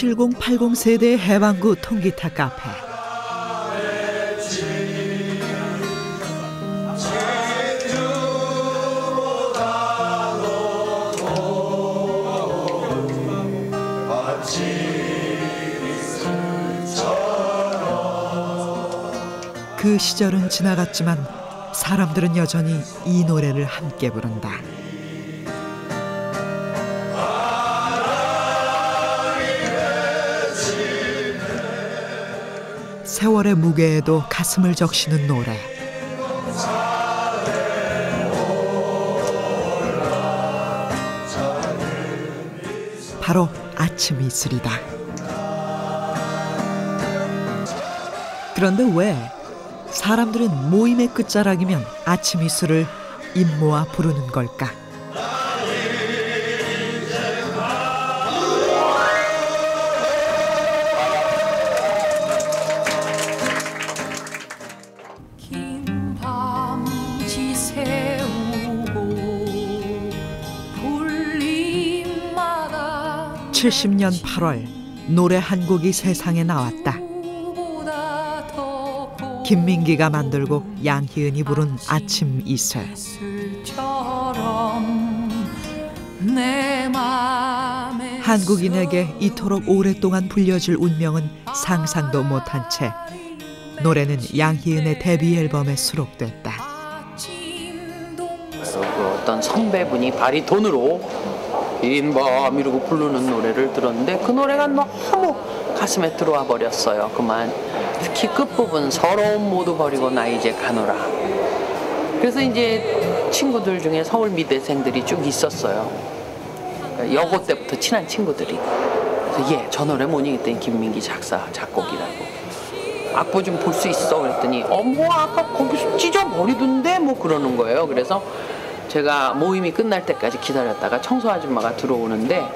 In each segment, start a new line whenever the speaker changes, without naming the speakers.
70, 80 세대의 해방구 통기타 카페. 그 시절은 지나갔지만 사람들은 여전히 이 노래를 함께 부른다. 세월의 무게에도 가슴을 적시는 노래. 바로 아침 이슬이다. 그런데 왜 사람들은 모임의 끝자락이면 아침 이슬을 입 모아 부르는 걸까?
긴 밤지 새우고 불림마다
70년 8월 노래 한 곡이 세상에 나왔다. 김민기가 만들고 양희은이 부른 아침 이슬. 한국인에게 이토록 오랫동안 불려질 운명은 상상도 못한 채 노래는 양희은의 데뷔 앨범에 수록됐다.
그 어떤 선배분이 바리톤으로 긴 밤 이러고 부르는 노래를 들었는데 그 노래가 너무 가슴에 들어와 버렸어요. 그만. 특히 끝부분 서러움 모두 버리고 나 이제 가노라. 그래서 이제 친구들 중에 서울 미대생들이 쭉 있었어요. 그러니까 여고 때부터 친한 친구들이. 그래서 예, 저 노래 뭐니 했더니 김민기 작사 작곡이라고. 악보 좀 볼 수 있어 그랬더니 뭐 아까 거기서 찢어버리던데 뭐 그러는 거예요. 그래서 제가 모임이 끝날 때까지 기다렸다가 청소 아줌마가 들어오는데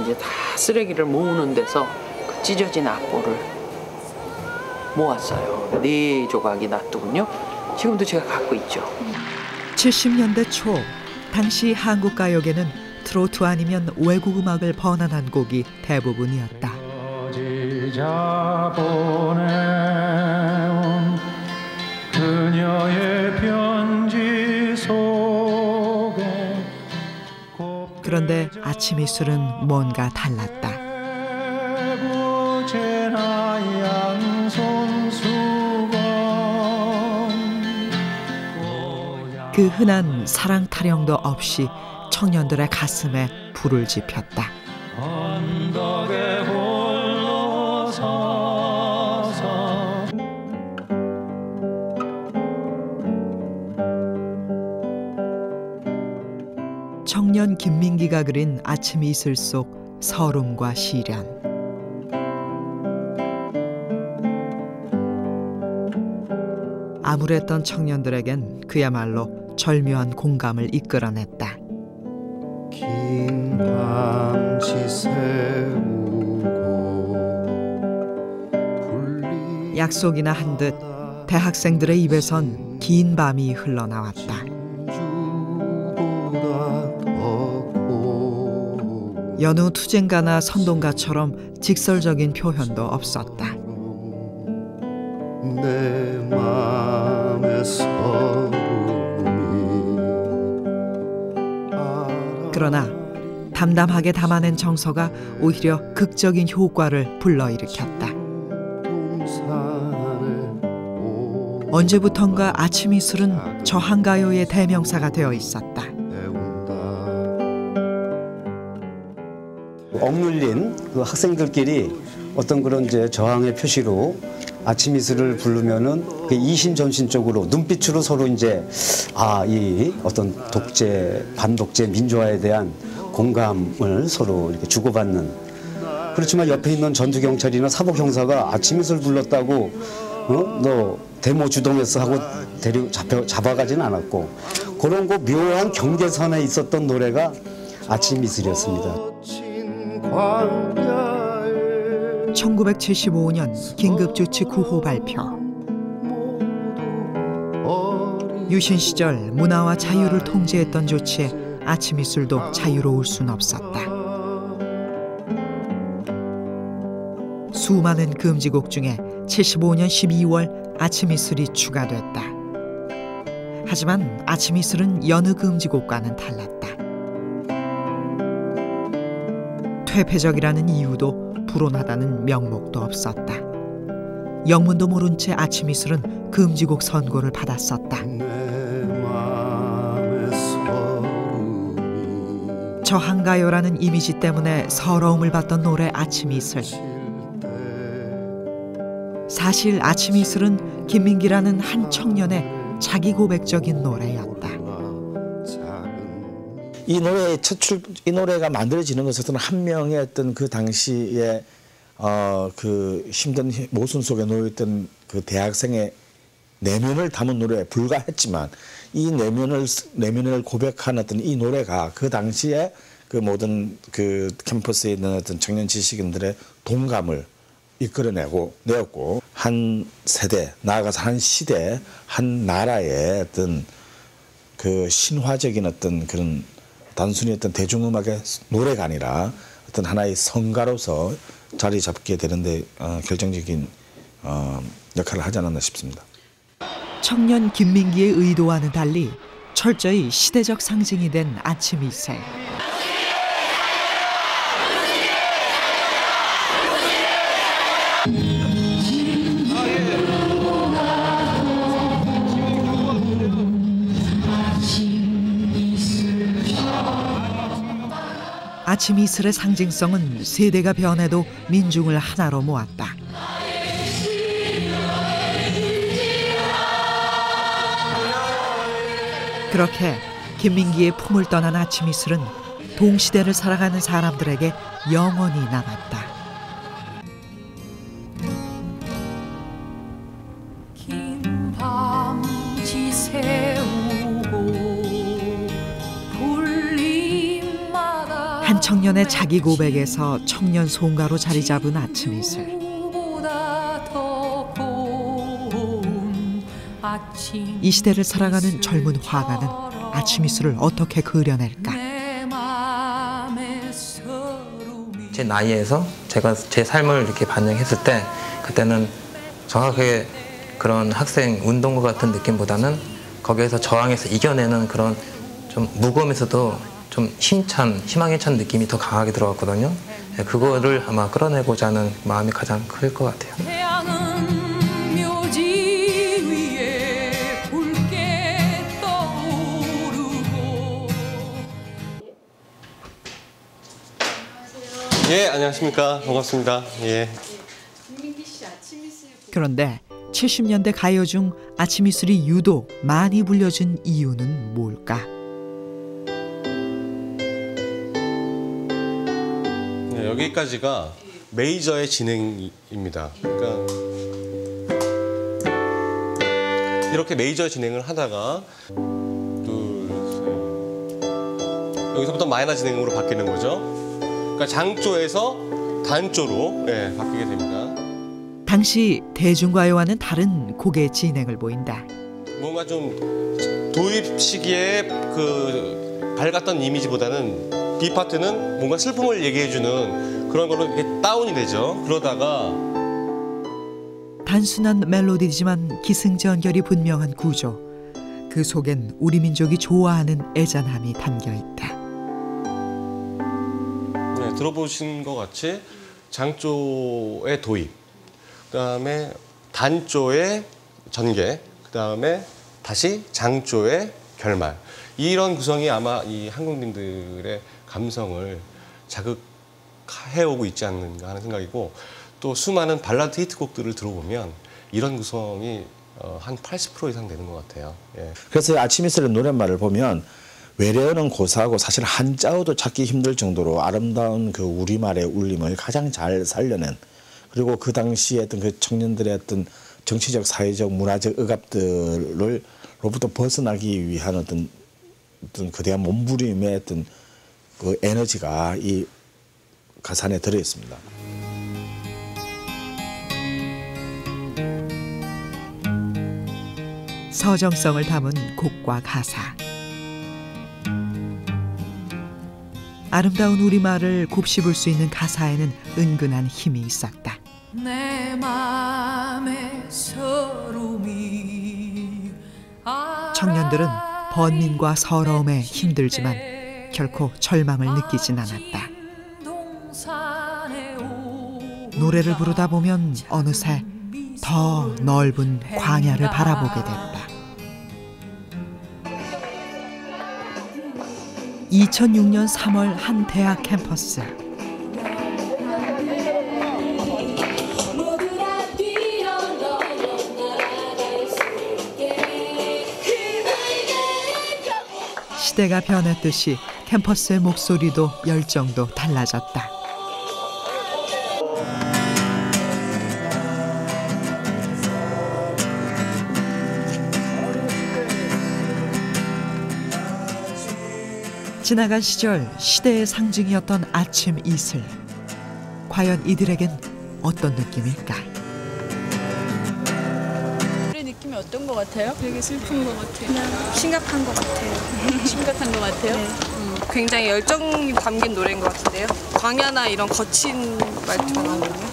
이제 다 쓰레기를 모으는 데서 그 찢어진 악보를 모았어요. 4조각이 놨더군요. 지금도 제가 갖고 있죠.
70년대 초 당시 한국 가요계는 트로트 아니면 외국 음악을 번안한 곡이 대부분이었다. 그런데 아침 이슬은 뭔가 달랐다. 그 흔한 사랑 타령도 없이 청년들의 가슴에 불을 지폈다. 청년 김민기가 그린 아침 이슬 속 서름과 시련. 암울했던 청년들에겐 그야말로 절묘한 공감을 이끌어냈다.
긴 밤지 새우고
약속이나 한 듯 대학생들의 입에선 긴 밤이 흘러나왔다. 여느 투쟁가나 선동가처럼 직설적인 표현도 없었다.
내 맘의 서름이.
그러나 담담하게 담아낸 정서가 오히려 극적인 효과를 불러일으켰다. 언제부턴가 아침 이슬은 저항가요의 대명사가 되어 있었다.
억눌린 그 학생들끼리 어떤 그런 이제 저항의 표시로 아침 이슬을 부르면은 그 이심전심적으로 눈빛으로 서로 이제 이 어떤 독재, 반독재 민주화에 대한 공감을 서로 이렇게 주고받는. 그렇지만 옆에 있는 전투경찰이나 사법형사가 아침 이슬 불렀다고 너 데모 주동했어 하고 잡아가지는 않았고 그런 거 묘한 경계선에 있었던 노래가 아침 이슬이었습니다.
1975년 긴급조치 9호 발표. 유신 시절 문화와 자유를 통제했던 조치에 아침 이슬도 자유로울 순 없었다. 수많은 금지곡 중에 75년 12월 아침 이슬이 추가됐다. 하지만 아침 이슬은 여느 금지곡과는 달랐다. 퇴폐적이라는 이유도 불온하다는 명목도 없었다. 영문도 모른 채 아침 이슬은 금지곡 선고를 받았었다. 저항가요라는 이미지 때문에 서러움을 받던 노래 아침 이슬. 사실 아침 이슬은 김민기라는 한 청년의 자기 고백적인 노래였다.
이 노래가 만들어지는 것은 한 명의 어떤 그 당시에 그 힘든 모순 속에 놓여있던 그 대학생의 내면을 담은 노래에 불과했지만 이 내면을 고백한 어떤 이 노래가 그 당시에 그 모든 그 캠퍼스에 있는 어떤 청년 지식인들의 동감을 이끌어내었고 한 세대 나아가서 한 시대 한 나라의 어떤 그 신화적인 어떤 그런 단순히 어떤 대중음악의 노래가 아니라 어떤 하나의 성가로서 자리 잡게 되는데 결정적인 역할을 하지 않았나 싶습니다.
청년 김민기의 의도와는 달리 철저히 시대적 상징이 된 아침 이슬. 아침 이슬의 상징성은 세대가 변해도 민중을 하나로 모았다. 그렇게 김민기의 품을 떠난 아침 이슬은 동시대를 살아가는 사람들에게 영원히 남았다.
긴 밤지 새우고 불림마다
한 청년의 자기 고백에서 청년 송가로 자리 잡은 아침 이슬. 이 시대를 살아가는 젊은 화가는 아침 이슬을 어떻게 그려낼까?
제 나이에서 제가 제 삶을 이렇게 반영했을 때 그때는 정확하게 그런 학생 운동과 같은 느낌보다는 거기에서 저항해서 이겨내는 그런 좀 무거우면서도 좀 힘찬 희망에 찬 느낌이 더 강하게 들어갔거든요. 그거를 아마 끌어내고자 하는 마음이 가장 클 것 같아요.
예, 안녕하십니까. 반갑습니다. 예.
그런데 70년대 가요 중 아침 이슬이 유독 많이 불려진 이유는 뭘까?
네, 여기까지가 메이저의 진행입니다. 그러니까 이렇게 메이저 진행을 하다가 여기서부터 마이너 진행으로 바뀌는 거죠. 그러니까 장조에서 단조로 바뀌게 됩니다.
당시 대중가요와는 다른 곡의 진행을 보인다.
뭔가 좀 도입 시기에 그 밝았던 이미지보다는 B 파트는 뭔가 슬픔을 얘기해주는 그런 걸로 이렇게 다운이 되죠. 그러다가
단순한 멜로디지만 기승전결이 분명한 구조. 그 속엔 우리 민족이 좋아하는 애잔함이 담겨 있다.
네, 들어보신 것 같이 장조의 도입, 그다음에 단조의 전개, 그다음에 다시 장조의 결말. 이런 구성이 아마 이 한국민들의 감성을 자극해오고 있지 않는가 하는 생각이고, 또 수많은 발라드 히트곡들을 들어보면 이런 구성이 한 80% 이상 되는 것 같아요. 예.
그래서 아침 이슬의 노랫말을 보면 외래어는 고사하고 사실 한자어도 찾기 힘들 정도로 아름다운 그 우리말의 울림을 가장 잘 살려낸, 그리고 그 당시에 어떤 그 청년들의 어떤 정치적, 사회적, 문화적 억압들로부터 벗어나기 위한 어떤 거대한 몸부림의 어떤 그 에너지가 이 가사 안에 들어 있습니다.
서정성을 담은 곡과 가사. 아름다운 우리말을 곱씹을 수 있는 가사에는 은근한 힘이 있었다.
내 맘의 서름이
청년들은 번민과 서러움에 힘들지만 결코 절망을 느끼진 않았다. 노래를 부르다 보면 어느새 더 넓은 광야를 바라보게 됐다. 2006년 3월 한 대학 캠퍼스. 시대가 변했듯이 캠퍼스의 목소리도 열정도 달라졌다. 지나간 시절 시대의 상징이었던 아침 이슬. 과연 이들에겐 어떤 느낌일까?
노래 느낌이 어떤 것 같아요? 되게 슬픈 것 같아요. 그냥 심각한 것 같아요. 심각한 것 같아요? 네.
굉장히 열정이 담긴 노래인 것 같은데요. 광야나 이런 거친 말투가 나오거든요.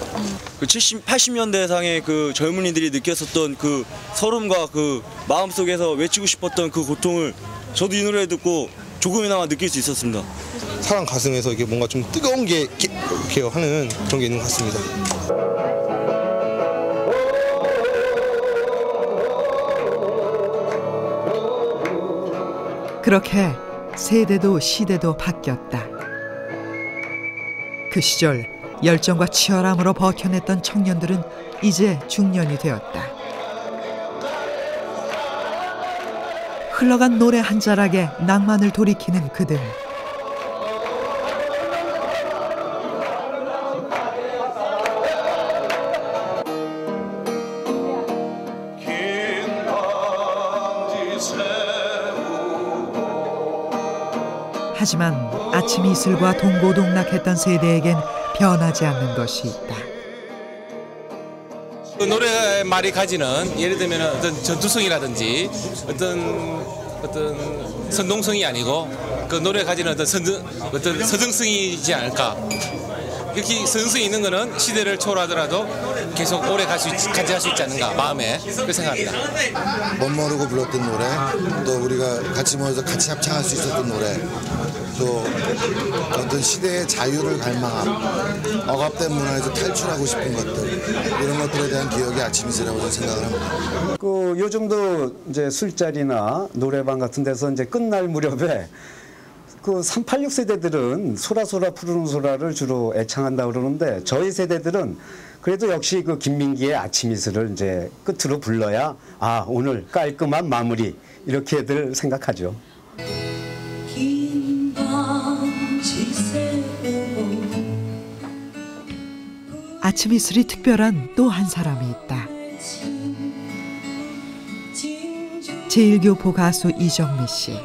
그 70, 80년대상의 그 젊은이들이 느꼈었던 그 서름과 그 마음속에서 외치고 싶었던 그 고통을 저도 이 노래 듣고 조금이나마 느낄 수 있었습니다.
사람 가슴에서 이게 뭔가 좀 뜨거운 게 이렇게 하는 그런 게 있는 것 같습니다.
그렇게 세대도 시대도 바뀌었다. 그 시절 열정과 치열함으로 버텨냈던 청년들은 이제 중년이 되었다. 흘러간 노래 한 자락에 낭만을 돌이키는 그들. 하지만 아침 이슬과 동고동락했던 세대에겐 변하지 않는 것이 있다.
그 노래 말이 가지는 예를 들면 어떤 전투성이라든지 어떤 선동성이 아니고 그 노래 가지는 어떤 서정성이지 않을까. 이렇게 서정성이 있는 거는 시대를 초월하더라도 계속 오래 가져갈 수 있지 않는가 마음에 그렇게 생각합니다.
멋모르고 불렀던 노래, 또 우리가 같이 모여서 같이 합창할 수 있었던 노래, 또 어떤 시대의 자유를 갈망함, 억압된 문화에서 탈출하고 싶은 것들, 이런 것들에 대한 기억이 아침 이슬이라고 저는 생각을 합니다.
그 요즘도 이제 술자리나 노래방 같은 데서 이제 끝날 무렵에 그 386 세대들은 소라소라 푸르는 소라를 주로 애창한다 그러는데 저희 세대들은 그래도 역시 그 김민기의 아침 이슬을 이제 끝으로 불러야 아 오늘 깔끔한 마무리 이렇게들 생각하죠.
아침 이슬이 특별한 또 한 사람이 있다. 제1교포 가수 이정미 씨.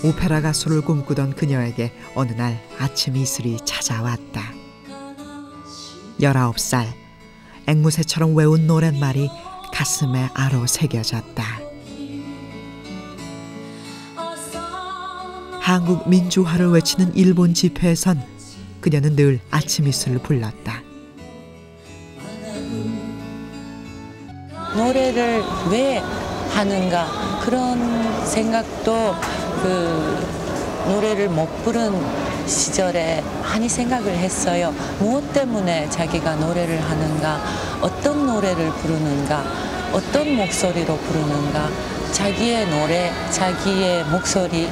오페라 가수를 꿈꾸던 그녀에게 어느 날 아침 이슬이 찾아왔다. 19살, 앵무새처럼 외운 노랫말이 가슴에 아로 새겨졌다. 한국 민주화를 외치는 일본 집회에선 그녀는 늘 아침 이슬을 불렀다.
노래를 왜 하는가 그런 생각도 그 노래를 못 부른 시절에 많이 생각을 했어요. 무엇 때문에 자기가 노래를 하는가, 어떤 노래를 부르는가, 어떤 목소리로 부르는가, 자기의 노래, 자기의 목소리,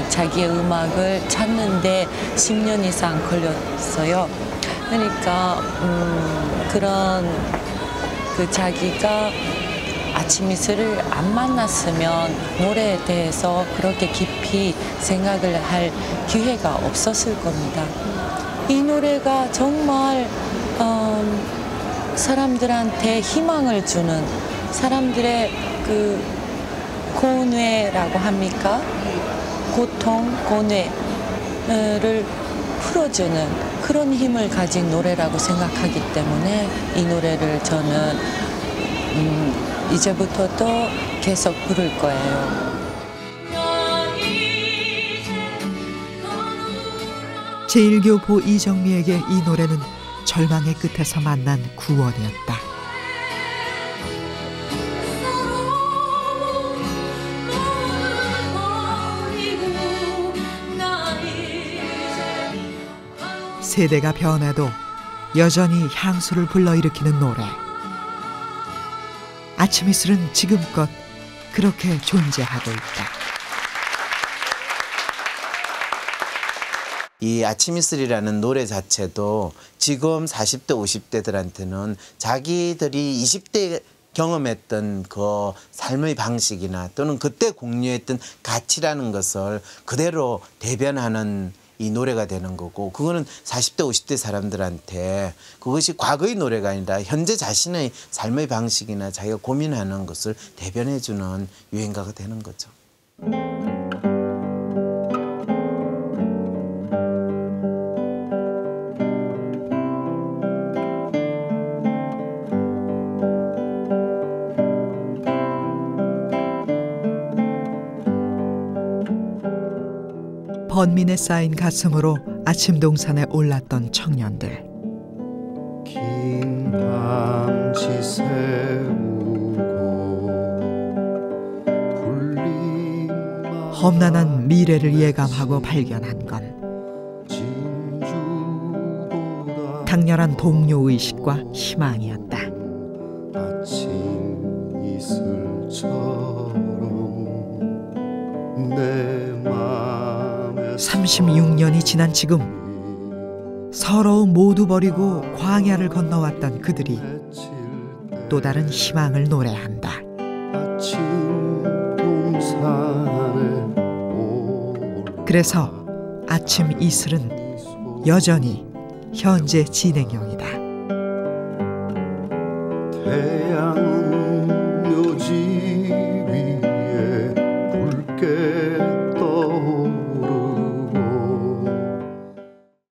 자기의 음악을 찾는데 10년 이상 걸렸어요. 그러니까 그런 그 자기가 아침 이슬을 안 만났으면 노래에 대해서 그렇게 깊이 생각을 할 기회가 없었을 겁니다. 이 노래가 정말 사람들한테 희망을 주는, 사람들의 그 고뇌라고 합니까? 고통, 고뇌를 풀어주는 그런 힘을 가진 노래라고 생각하기 때문에 이 노래를 저는 이제부터도 계속 부를 거예요.
제1교포 이정미에게 이 노래는 절망의 끝에서 만난 구원이었다. 세대가 변해도 여전히 향수를 불러일으키는 노래. 아침 이슬은 지금껏 그렇게 존재하고 있다.
이 아침 이슬이라는 노래 자체도 지금 40대, 50대들한테는 자기들이 20대 경험했던 그 삶의 방식이나 또는 그때 공유했던 가치라는 것을 그대로 대변하는 이 노래가 되는 거고, 그거는 40대, 50대 사람들한테 그것이 과거의 노래가 아니라 현재 자신의 삶의 방식이나 자기가 고민하는 것을 대변해주는 유행가가 되는 거죠.
번민에 쌓인 가슴으로 아침 동산에 올랐던 청년들.
긴 밤지 새우고
험난한 미래를 예감하고 발견한 건 강렬한 동료의식과 희망이었다.
아침 이슬처럼 내 맘
36년이 지난 지금 서러움 모두 버리고 광야를 건너왔던 그들이 또 다른 희망을 노래한다. 그래서 아침 이슬은 여전히 현재 진행형이다.